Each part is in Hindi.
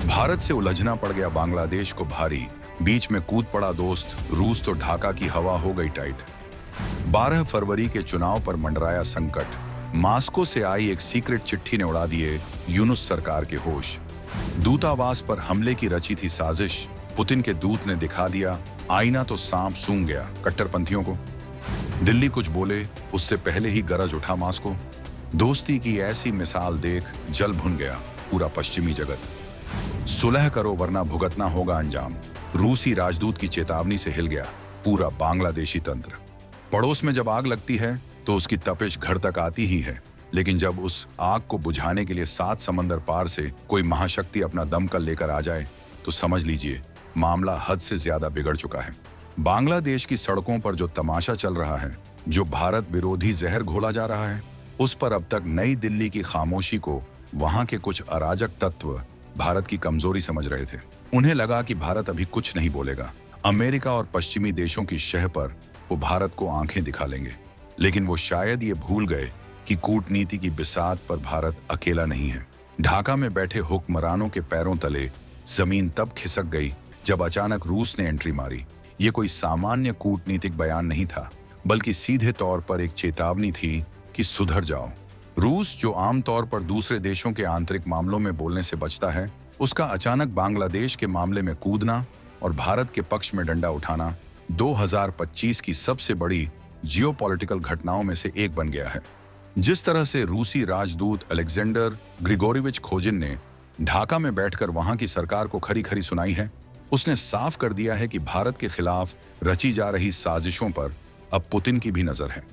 भारत से उलझना पड़ गया बांग्लादेश को भारी, बीच में कूद पड़ा दोस्त रूस तो ढाका की हवा हो गई टाइट। 12 फरवरी के चुनाव पर मंडराया संकट, मास्को से आई एक सीक्रेट चिट्ठी ने उड़ा दिए यूनुस सरकार के होश। दूतावास पर हमले की रची थी साजिश, पुतिन के दूत ने दिखा दिया आईना तो सांप सूंघ गया कट्टरपंथियों को। दिल्ली कुछ बोले उससे पहले ही गरज उठा मास्को। दोस्ती की ऐसी मिसाल देख जल भुन गया पूरा पश्चिमी जगत। सुलह करो वरना भुगतना होगा अंजाम, रूसी राजदूत की चेतावनी से हिल गया पूरा बांग्लादेशी तंत्र। पड़ोस में जब आग लगती है तो उसकी तपिश घर तक आती ही है, लेकिन जब उस आग को बुझाने के लिए 7 समंदर पार से कोई महाशक्ति अपना दमकल लेकर आ जाए तो समझ लीजिए मामला हद से ज्यादा बिगड़ चुका है। बांग्लादेश की सड़कों पर जो तमाशा चल रहा है, जो भारत विरोधी जहर घोला जा रहा है, उस पर अब तक नई दिल्ली की खामोशी को वहां के कुछ अराजक तत्व भारत की कमजोरी समझ रहे थे। उन्हें लगा कि भारत अभी कुछ नहीं बोलेगा, अमेरिका और पश्चिमी देशों की शह पर वो भारत को आंखें दिखा लेंगे। लेकिन वो शायद ये भूल गए कि कूटनीति की बिसात पर भारत अकेला नहीं है। ढाका में बैठे हुक्मरानों के पैरों तले जमीन तब खिसक गई जब अचानक रूस ने एंट्री मारी। ये कोई सामान्य कूटनीतिक बयान नहीं था, बल्कि सीधे तौर पर एक चेतावनी थी कि सुधर जाओ। रूस, जो आमतौर पर दूसरे देशों के आंतरिक मामलों में बोलने से बचता है, उसका अचानक बांग्लादेश के मामले में कूदना और भारत के पक्ष में डंडा उठाना 2025 की सबसे बड़ी जियोपॉलिटिकल घटनाओं में से एक बन गया है। जिस तरह से रूसी राजदूत अलेक्जेंडर ग्रिगोरिविच खोजिन ने ढाका में बैठकर वहां की सरकार को खरी खरी सुनाई है, उसने साफ कर दिया है कि भारत के खिलाफ रची जा रही साजिशों पर अब पुतिन की भी नजर है।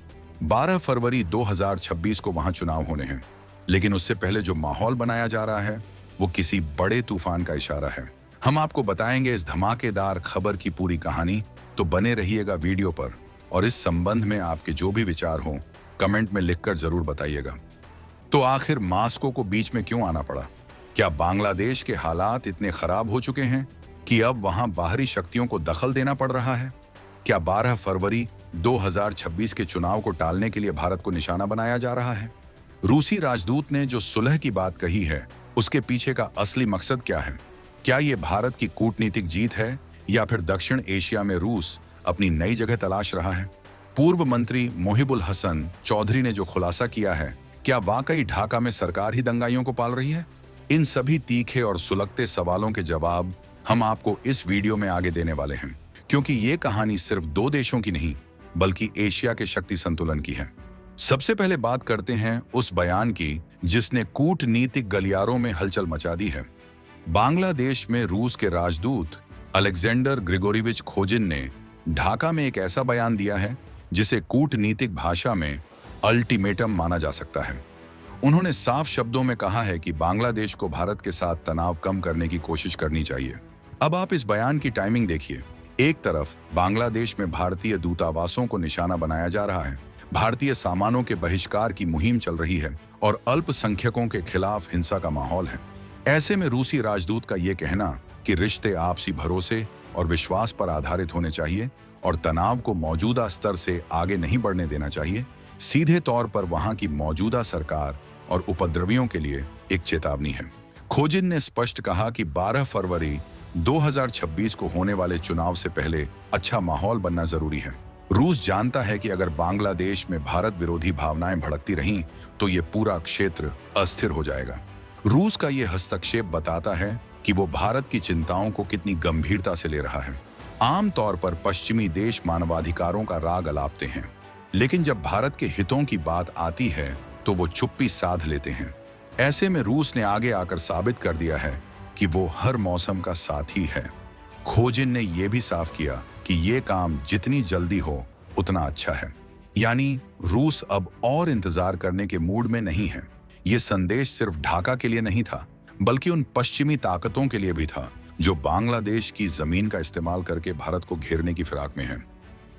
12 फरवरी 2026 को वहां चुनाव होने हैं, लेकिन उससे पहले जो माहौल बनाया जा रहा है वो किसी बड़े तूफान का इशारा है। हम आपको बताएंगे इस धमाकेदार खबर की पूरी कहानी, तो बने रहिएगा वीडियो पर। और इस संबंध में आपके जो भी विचार हों कमेंट में लिखकर जरूर बताइएगा। तो आखिर मास्को को बीच में क्यों आना पड़ा? क्या बांग्लादेश के हालात इतने खराब हो चुके हैं कि अब वहां बाहरी शक्तियों को दखल देना पड़ रहा है? क्या 12 फरवरी 2026 के चुनाव को टालने के लिए भारत को निशाना बनाया जा रहा है? रूसी राजदूत ने जो सुलह की बात कही है, उसके पीछे का असली मकसद क्या है? क्या ये भारत की कूटनीतिक जीत है या फिर दक्षिण एशिया में रूस अपनी नई जगह तलाश रहा है? पूर्व मंत्री मोहिबुल हसन चौधरी ने जो खुलासा किया है, क्या वाकई ढाका में सरकार ही दंगाइयों को पाल रही है? इन सभी तीखे और सुलगते सवालों के जवाब हम आपको इस वीडियो में आगे देने वाले हैं, क्योंकि ये कहानी सिर्फ 2 देशों की नहीं बल्कि एशिया के शक्ति संतुलन की है। सबसे पहले बात करते हैं उस बयान की जिसने कूटनीतिक गलियारों में हलचल मचा दी है। बांग्लादेश में रूस के राजदूत अलेक्जेंडर ग्रिगोरिविच खोजिन ने ढाका में एक ऐसा बयान दिया है जिसे कूटनीतिक भाषा में अल्टीमेटम माना जा सकता है। उन्होंने साफ शब्दों में कहा है कि बांग्लादेश को भारत के साथ तनाव कम करने की कोशिश करनी चाहिए। अब आप इस बयान की टाइमिंग देखिए। एक तरफ बांग्लादेश में भारतीय दूतावासों को निशाना बनाया जा रहा है, भारतीय सामानों के बहिष्कार की मुहिम चल रही है और अल्पसंख्यकों के खिलाफ हिंसा का माहौल है। ऐसे में रूसी राजदूत का ये कहना कि रिश्ते आपसी भरोसे और विश्वास पर आधारित होने चाहिए और तनाव को मौजूदा स्तर से आगे नहीं बढ़ने देना चाहिए, सीधे तौर पर वहां की मौजूदा सरकार और उपद्रवियों के लिए एक चेतावनी है। खोजिन ने स्पष्ट कहा कि 12 फरवरी 2026 को होने वाले चुनाव से पहले अच्छा माहौल बनना जरूरी है। रूस जानता है कि अगर बांग्लादेश में भारत विरोधी भावनाएं भड़कती रहीं तो ये पूरा क्षेत्र अस्थिर हो जाएगा। रूस का ये हस्तक्षेप बताता है कि वो भारत की चिंताओं को कितनी गंभीरता से ले रहा है। आमतौर पर पश्चिमी देश मानवाधिकारों का राग अलापते हैं, लेकिन जब भारत के हितों की बात आती है तो वो चुप्पी साध लेते हैं। ऐसे में रूस ने आगे आकर साबित कर दिया है कि वो हर मौसम का साथी है। खोजिन ने यह भी साफ किया कि ये काम जितनी जल्दी हो उतना अच्छा है, यानी रूस अब और इंतजार करने के मूड में नहीं है। ये संदेश सिर्फ ढाका के लिए नहीं था, बल्कि उन पश्चिमी ताकतों के लिए भी था जो बांग्लादेश की जमीन का इस्तेमाल करके भारत को घेरने की फिराक में है।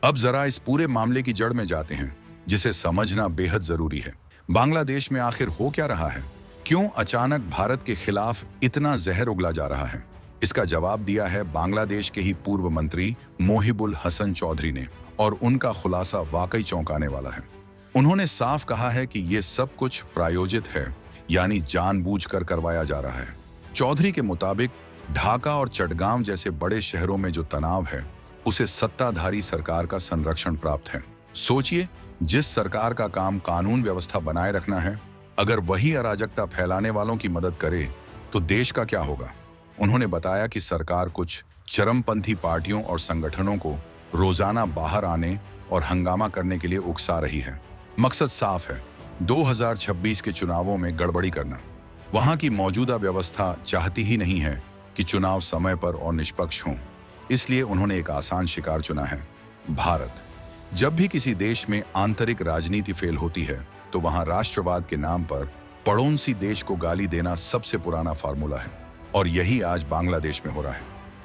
अब जरा इस पूरे मामले की जड़ में जाते हैं, जिसे समझना बेहद जरूरी है। बांग्लादेश में आखिर हो क्या रहा है? क्यों अचानक भारत के खिलाफ इतना जहर उगला जा रहा है? इसका जवाब दिया है बांग्लादेश के ही पूर्व मंत्री मोहिबुल हसन चौधरी ने, और उनका खुलासा वाकई चौंकाने वाला है। उन्होंने साफ कहा है कि ये सब कुछ प्रायोजित है, यानी जानबूझकर करवाया जा रहा है। चौधरी के मुताबिक ढाका और चटगांव जैसे बड़े शहरों में जो तनाव है उसे सत्ताधारी सरकार का संरक्षण प्राप्त है। सोचिए, जिस सरकार का काम कानून व्यवस्था बनाए रखना है, अगर वही अराजकता फैलाने वालों की मदद करे तो देश का क्या होगा। उन्होंने बताया कि सरकार कुछ चरमपंथी पार्टियों और संगठनों को रोजाना बाहर आने और हंगामा करने के लिए उकसा रही है। मकसद साफ है, 2026 के चुनावों में गड़बड़ी करना। वहां की मौजूदा व्यवस्था चाहती ही नहीं है कि चुनाव समय पर और निष्पक्ष हों, इसलिए उन्होंने एक आसान शिकार चुना है, भारत। जब भी किसी देश में आंतरिक राजनीति फेल होती है तो वहां राष्ट्रवाद के नाम पर पड़ोसी देश को गाली देना सबसे पुराना फार्मूला है, और यही आज बांग्लादेश में हो रहा है।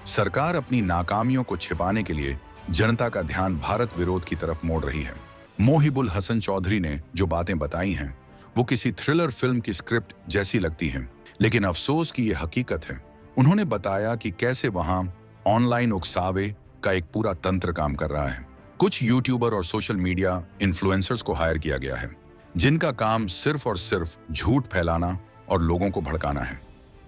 सरकार अपनी नाकामियों को छिपाने के लिए जनता का ध्यान भारत विरोध की तरफ मोड़ रही है। मोहिबुल हसन चौधरी ने जो बातें बताई हैं वो किसी थ्रिलर फिल्म की स्क्रिप्ट जैसी लगती हैं, लेकिन अफसोस की ये हकीकत है। उन्होंने बताया कि कैसे वहां ऑनलाइन उकसावे का एक पूरा तंत्र काम कर रहा है। कुछ यूट्यूबर और सोशल मीडिया इन्फ्लुएंसर्स को हायर किया गया है, जिनका काम सिर्फ और सिर्फ झूठ फैलाना और लोगों को भड़काना है।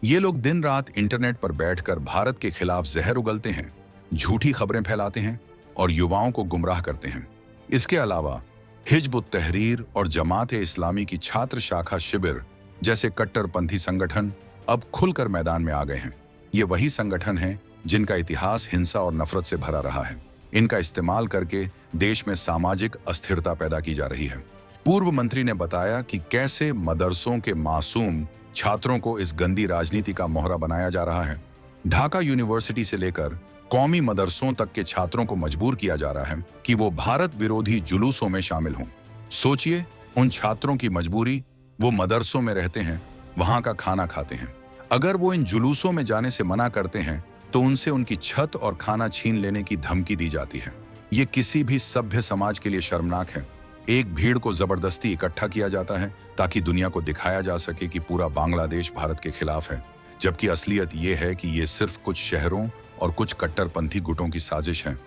ये लोग दिन रात इंटरनेट पर बैठकर भारत के खिलाफ जहर उगलते हैं, झूठी खबरें फैलाते हैं और युवाओं को गुमराह करते हैं। इसके अलावा हिजब उत तहरीर और जमात ए इस्लामी की छात्र शाखा शिविर जैसे कट्टरपंथी संगठन अब खुलकर मैदान में आ गए हैं। ये वही संगठन हैं जिनका इतिहास हिंसा और नफरत से भरा रहा है। इनका इस्तेमाल करके देश में सामाजिक अस्थिरता पैदा की जा रही है। पूर्व मंत्री ने बताया कि कैसे मदरसों के मासूम छात्रों को इस गंदी राजनीति का मोहरा बनाया जा रहा है। ढाका यूनिवर्सिटी से लेकर कौमी मदरसों तक के छात्रों को मजबूर किया जा रहा है कि वो भारत विरोधी जुलूसों में शामिल हों। सोचिए, उन छात्रों की मजबूरी, वो मदरसों में रहते हैं, वहां का खाना खाते हैं। अगर वो इन जुलूसों में जाने से मना करते हैं तो उनसे उनकी छत और खाना छीन लेने की धमकी दी जाती है। ये किसी भी सभ्य समाज के लिए शर्मनाक है। एक भीड़ को जबरदस्ती इकट्ठा किया जाता है ताकि दुनिया को दिखाया जा सके कि पूरा बांग्लादेश भारत के खिलाफ है, जबकि असलियत ये है कि ये सिर्फ कुछ शहरों और कुछ कट्टरपंथी गुटों की साजिश है।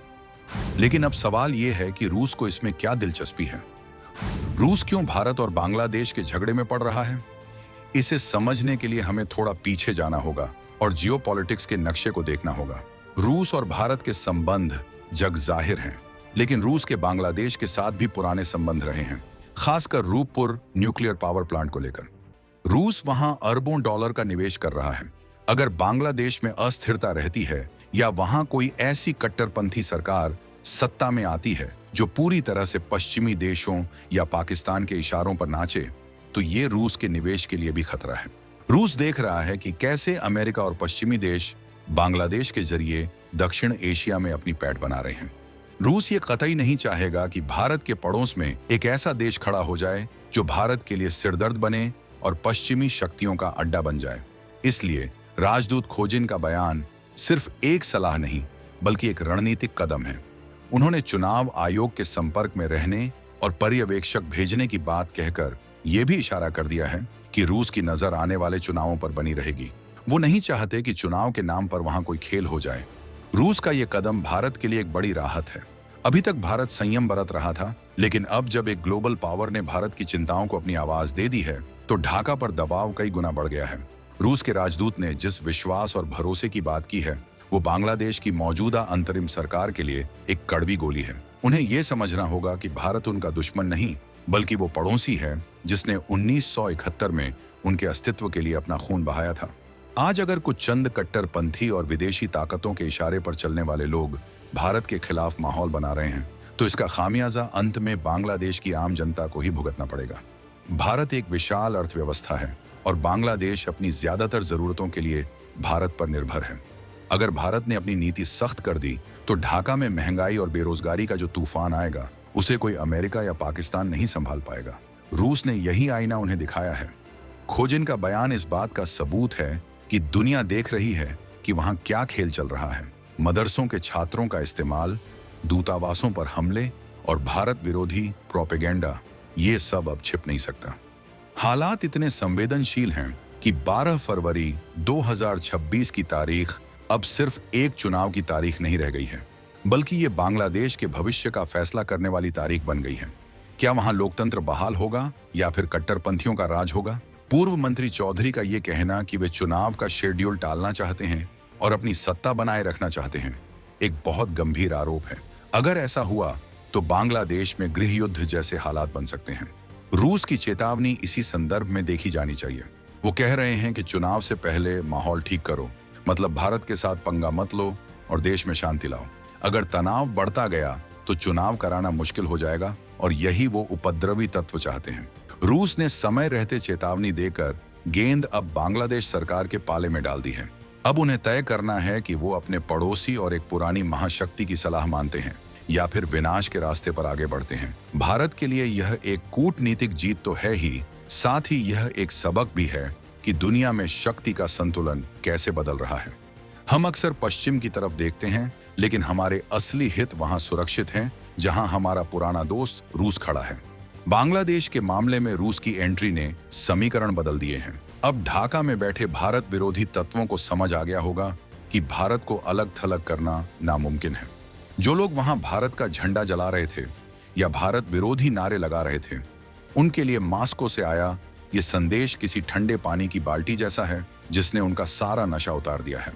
लेकिन अब सवाल ये है कि रूस को इसमें क्या दिलचस्पी है? रूस क्यों भारत और बांग्लादेश के झगड़े में पड़ रहा है? इसे समझने के लिए हमें थोड़ा पीछे जाना होगा और जियोपॉलिटिक्स के नक्शे को देखना होगा। रूस और भारत के संबंध जग जाहिर हैं, लेकिन रूस के बांग्लादेश के साथ भी पुराने संबंध रहे हैं, खासकर रूपपुर न्यूक्लियर पावर प्लांट को लेकर। रूस वहां अरबों डॉलर का निवेश कर रहा है। अगर बांग्लादेश में अस्थिरता रहती है या वहां कोई ऐसी कट्टरपंथी सरकार सत्ता में आती है जो पूरी तरह से पश्चिमी देशों या पाकिस्तान के इशारों पर नाचे, तो ये रूस के निवेश के लिए भी खतरा है। रूस देख रहा है कि कैसे अमेरिका और पश्चिमी देश बांग्लादेश के जरिए दक्षिण एशिया में अपनी पैठ बना रहे हैं। रूस ये कतई नहीं चाहेगा कि भारत के पड़ोस में एक ऐसा देश खड़ा हो जाए जो भारत के लिए सिरदर्द बने और पश्चिमी शक्तियों का अड्डा बन जाए। इसलिए राजदूत खोजिन का बयान सिर्फ एक सलाह नहीं बल्कि एक रणनीतिक कदम है। उन्होंने चुनाव आयोग के संपर्क में रहने और पर्यवेक्षक भेजने की बात कहकर यह भी इशारा कर दिया है कि रूस की नजर आने वाले चुनावों पर बनी रहेगी। वो नहीं चाहते कि चुनाव के नाम पर वहां कोई खेल हो जाए। रूस का ये कदम भारत के लिए एक बड़ी राहत है। अभी तक भारत संयम बरत रहा था, लेकिन अब जब एक ग्लोबल पावर ने भारत की चिंताओं को अपनी आवाज दे दी है तो ढाका पर दबाव कई गुना बढ़ गया है। रूस के राजदूत ने जिस विश्वास और भरोसे की बात की है वो बांग्लादेश की मौजूदा अंतरिम सरकार के लिए एक कड़वी गोली है। उन्हें यह समझना होगा कि भारत उनका दुश्मन नहीं बल्कि वो पड़ोसी है जिसने 1971 में उनके अस्तित्व के लिए अपना खून बहाया था। आज अगर कुछ चंद कट्टरपंथी और विदेशी ताकतों के इशारे पर चलने वाले लोग भारत के खिलाफ माहौल बना रहे हैं तो इसका खामियाजा अंत में बांग्लादेश की आम जनता को ही भुगतना पड़ेगा। भारत एक विशाल अर्थव्यवस्था है और बांग्लादेश अपनी ज्यादातर जरूरतों के लिए भारत पर निर्भर है। अगर भारत ने अपनी नीति सख्त कर दी तो ढाका में महंगाई और बेरोजगारी का जो तूफान आएगा उसे कोई अमेरिका या पाकिस्तान नहीं संभाल पाएगा। रूस ने यही आईना उन्हें दिखाया है। खोजिन का बयान इस बात का सबूत है कि दुनिया देख रही है कि वहां क्या खेल चल रहा है। मदरसों के छात्रों का इस्तेमाल, दूतावासों पर हमले और भारत विरोधी प्रोपेगेंडा, ये सब अब छिप नहीं सकता। हालात इतने संवेदनशील हैं कि 12 फरवरी 2026 की तारीख अब सिर्फ एक चुनाव की तारीख नहीं रह गई है, बल्कि ये बांग्लादेश के भविष्य का फैसला करने वाली तारीख बन गई है। क्या वहां लोकतंत्र बहाल होगा या फिर कट्टरपंथियों का राज होगा? पूर्व मंत्री चौधरी का ये कहना कि वे चुनाव का शेड्यूल टालना चाहते हैं और अपनी सत्ता बनाए रखना चाहते हैं, एक बहुत गंभीर आरोप है। अगर ऐसा हुआ तो बांग्लादेश में गृह युद्ध जैसे हालात बन सकते हैं। रूस की चेतावनी इसी संदर्भ में देखी जानी चाहिए। वो कह रहे हैं कि चुनाव से पहले माहौल ठीक करो, मतलब भारत के साथ पंगा मत लो और देश में शांति लाओ। अगर तनाव बढ़ता गया तो चुनाव कराना मुश्किल हो जाएगा और यही वो उपद्रवी तत्व चाहते हैं। रूस ने समय रहते चेतावनी देकर गेंद अब बांग्लादेश सरकार के पाले में डाल दी है। अब उन्हें तय करना है कि वो अपने पड़ोसी और एक पुरानी महाशक्ति की सलाह मानते हैं या फिर विनाश के रास्ते पर आगे बढ़ते हैं। भारत के लिए यह एक कूटनीतिक जीत तो है ही, साथ ही यह एक सबक भी है कि दुनिया में शक्ति का संतुलन कैसे बदल रहा है। हम अक्सर पश्चिम की तरफ देखते हैं, लेकिन हमारे असली हित वहां सुरक्षित हैं जहां हमारा पुराना दोस्त रूस खड़ा है। बांग्लादेश के मामले में रूस की एंट्री ने समीकरण बदल दिए हैं। अब ढाका में बैठे भारत विरोधी तत्वों को समझ आ गया होगा कि भारत को अलग थलग करना नामुमकिन है। जो लोग वहां भारत का झंडा जला रहे थे या भारत विरोधी नारे लगा रहे थे, उनके लिए मास्को से आया ये संदेश किसी ठंडे पानी की बाल्टी जैसा है जिसने उनका सारा नशा उतार दिया है।